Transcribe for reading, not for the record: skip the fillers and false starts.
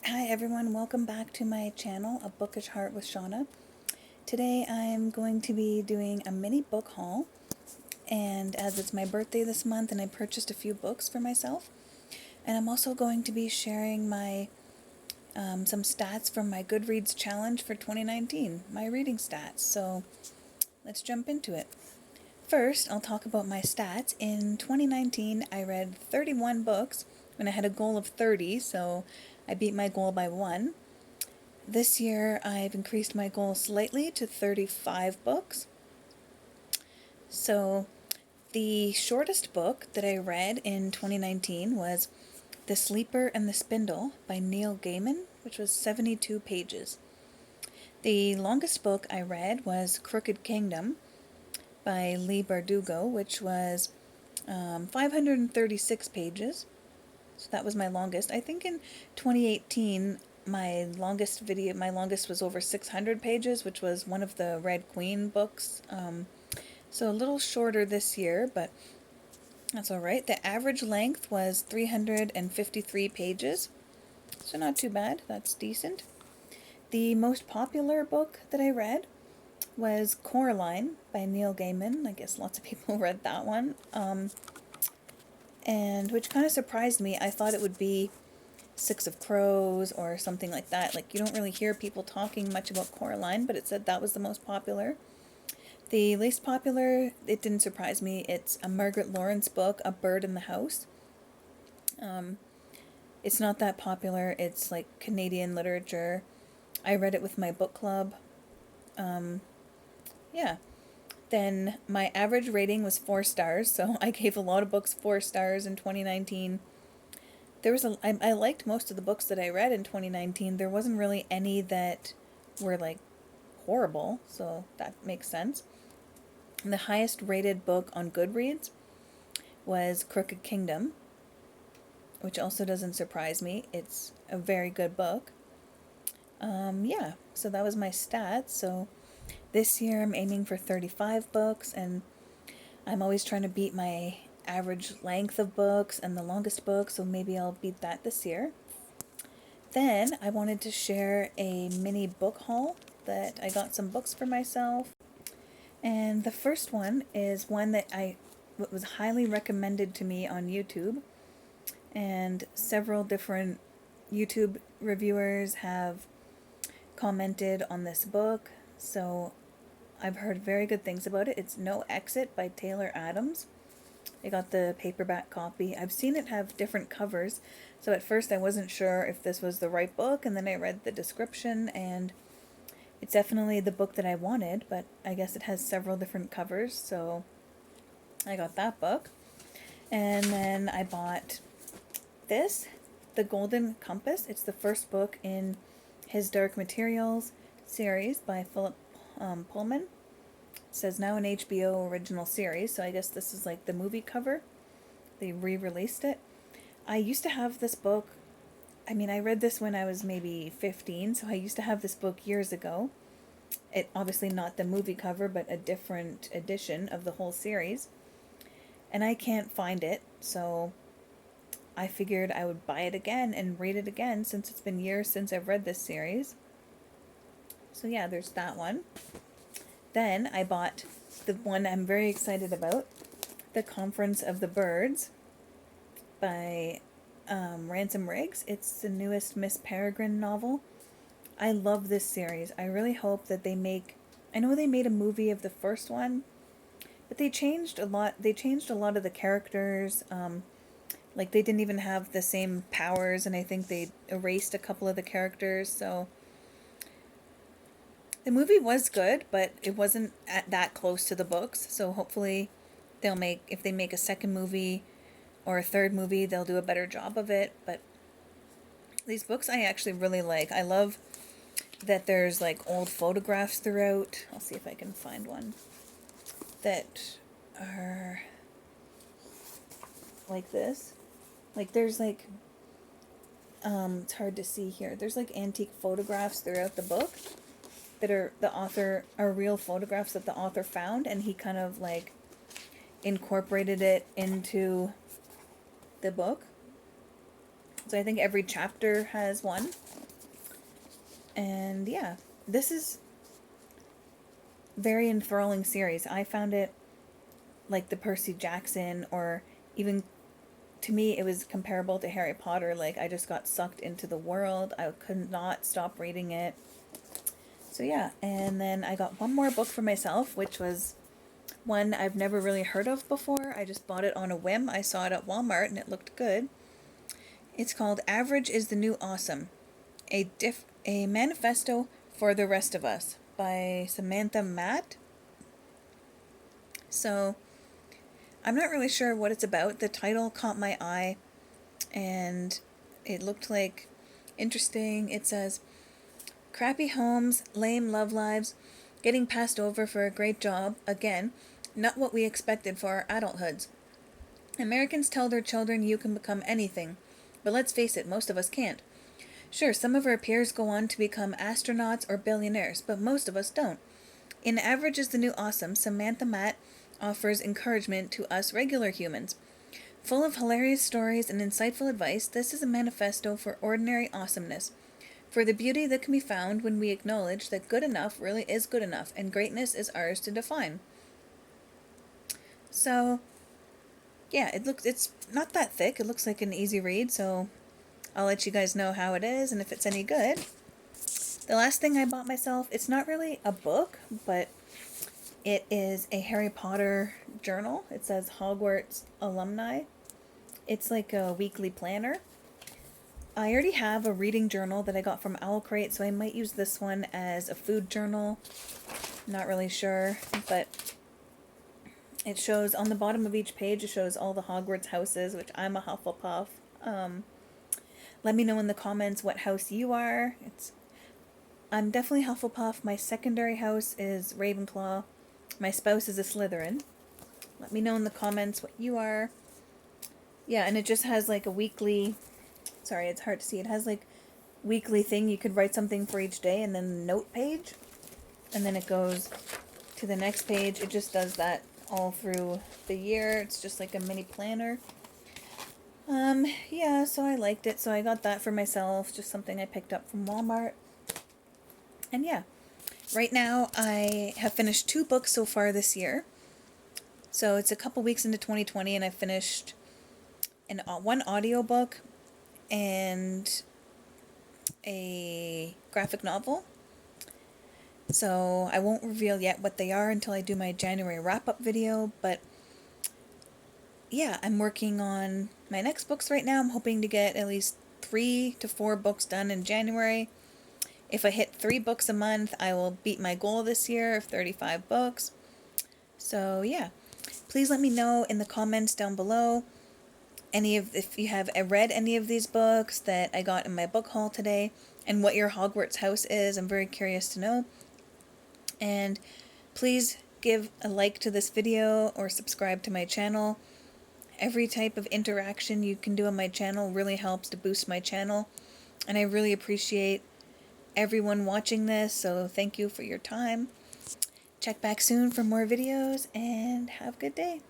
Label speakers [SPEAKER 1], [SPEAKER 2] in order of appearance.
[SPEAKER 1] Hi everyone, welcome back to my channel, A Bookish Heart with Shauna. Today I'm going to be doing a mini book haul, and as it's my birthday this month and I purchased a few books for myself, and I'm also going to be sharing my some stats from my Goodreads challenge for 2019, my reading stats, so let's jump into it. First, I'll talk about my stats. In 2019, I read 31 books when I had a goal of 30, so I beat my goal by one. This year, I've increased my goal slightly to 35 books. So, the shortest book that I read in 2019 was The Sleeper and the Spindle by Neil Gaiman, which was 72 pages. The longest book I read was Crooked Kingdom by Lee Bardugo, which was 536 pages. So that was my longest. I think in 2018, my longest was over 600 pages, which was one of the Red Queen books. So a little shorter this year, but that's all right. The average length was 353 pages, so not too bad. That's decent. The most popular book that I read was Coraline by Neil Gaiman. I guess lots of people read that one. And which kind of surprised me. I thought it would be Six of Crows or something like that. Like, you don't really hear people talking much about Coraline, but it said that was the most popular. The least popular, it didn't surprise me. It's a Margaret Lawrence book, A Bird in the House. It's not that popular. It's like Canadian literature. I read it with my book club. Yeah. Then my average rating was 4 stars, so I gave a lot of books 4 stars in 2019. I liked most of the books that I read in 2019. There wasn't really any that were like horrible, so that makes sense. And the highest rated book on Goodreads was Crooked Kingdom, which also doesn't surprise me. It's a very good book. Yeah, so that was my stats. So this year I'm aiming for 35 books, and I'm always trying to beat my average length of books and the longest book, so maybe I'll beat that this year. Then I wanted to share a mini book haul that I got some books for myself. And the first one is one that was highly recommended to me on YouTube, and several different YouTube reviewers have commented on this book, so I've heard very good things about it. It's No Exit by Taylor Adams. I got the paperback copy. I've seen it have different covers, so at first I wasn't sure if this was the right book, and then I read the description, and it's definitely the book that I wanted, but I guess it has several different covers, so I got that book. And then I bought this, The Golden Compass. It's the first book in his Dark Materials series by Philip Pullman. It says now an HBO original series, so I guess this is like the movie cover. They re-released it. I used to have this book. I read this when I was maybe 15, so I used to have this book years ago. It obviously not the movie cover, but a different edition of the whole series. And I can't find it, so I figured I would buy it again and read it again since it's been years since I've read this series. So yeah, there's that one. Then I bought the one I'm very excited about, The Conference of the Birds by Ransom Riggs. It's the newest Miss Peregrine novel. I love this series. I really hope that I know they made a movie of the first one, but they changed a lot. They changed a lot of the characters. Like, they didn't even have the same powers, and I think they erased a couple of the characters, so the movie was good, but it wasn't that close to the books, so hopefully if they make a second movie or a third movie, they'll do a better job of it. But these books I actually really like. I love that there's like old photographs throughout. I'll see if I can find one that are like this. Like, there's like it's hard to see here. There's like antique photographs throughout the book that are real photographs that the author found, and he kind of like incorporated it into the book. So I think every chapter has one. And yeah, this is very enthralling series. I found it like the Percy Jackson, or even to me it was comparable to Harry Potter. Like, I just got sucked into the world. I could not stop reading it. So yeah, and then I got one more book for myself, which was one I've never really heard of before. I just bought it on a whim. I saw it at Walmart and it looked good. It's called Average is the New Awesome, a manifesto for the rest of us, by Samantha Matt. So I'm not really sure what it's about. The title caught my eye and it looked like interesting. It says, crappy homes, lame love lives, getting passed over for a great job, again, not what we expected for our adulthoods. Americans tell their children you can become anything, but let's face it, most of us can't. Sure, some of our peers go on to become astronauts or billionaires, but most of us don't. In Average is the New Awesome, Samantha Matt offers encouragement to us regular humans. Full of hilarious stories and insightful advice, this is a manifesto for ordinary awesomeness, for the beauty that can be found when we acknowledge that good enough really is good enough, and greatness is ours to define. So, yeah, it's not that thick. It looks like an easy read, so I'll let you guys know how it is and if it's any good. The last thing I bought myself, it's not really a book, but it is a Harry Potter journal. It says Hogwarts Alumni. It's like a weekly planner. I already have a reading journal that I got from Owl Crate, so I might use this one as a food journal. Not really sure, but it shows on the bottom of each page, it shows all the Hogwarts houses, which I'm a Hufflepuff. Let me know in the comments what house you are. I'm definitely Hufflepuff. My secondary house is Ravenclaw. My spouse is a Slytherin. Let me know in the comments what you are. Yeah, and it just has like a weekly... Sorry, it's hard to see. It has like weekly thing. You could write something for each day, and then note page. And then it goes to the next page. It just does that all through the year. It's just like a mini planner. Yeah, so I liked it. So I got that for myself. Just something I picked up from Walmart. And yeah, right now I have finished 2 books so far this year. So it's a couple weeks into 2020 and I finished one audiobook and a graphic novel. So I won't reveal yet what they are until I do my January wrap-up video, but yeah, I'm working on my next books right now. I'm hoping to get at least 3 to 4 books done in January. If I hit 3 books a month, I will beat my goal this year of 35 books. So yeah, please let me know in the comments down below if you have read any of these books that I got in my book haul today, and what your Hogwarts house is. I'm very curious to know. And please give a like to this video or subscribe to my channel. Every type of interaction you can do on my channel really helps to boost my channel, and I really appreciate everyone watching this, so thank you for your time. Check back soon for more videos, and have a good day.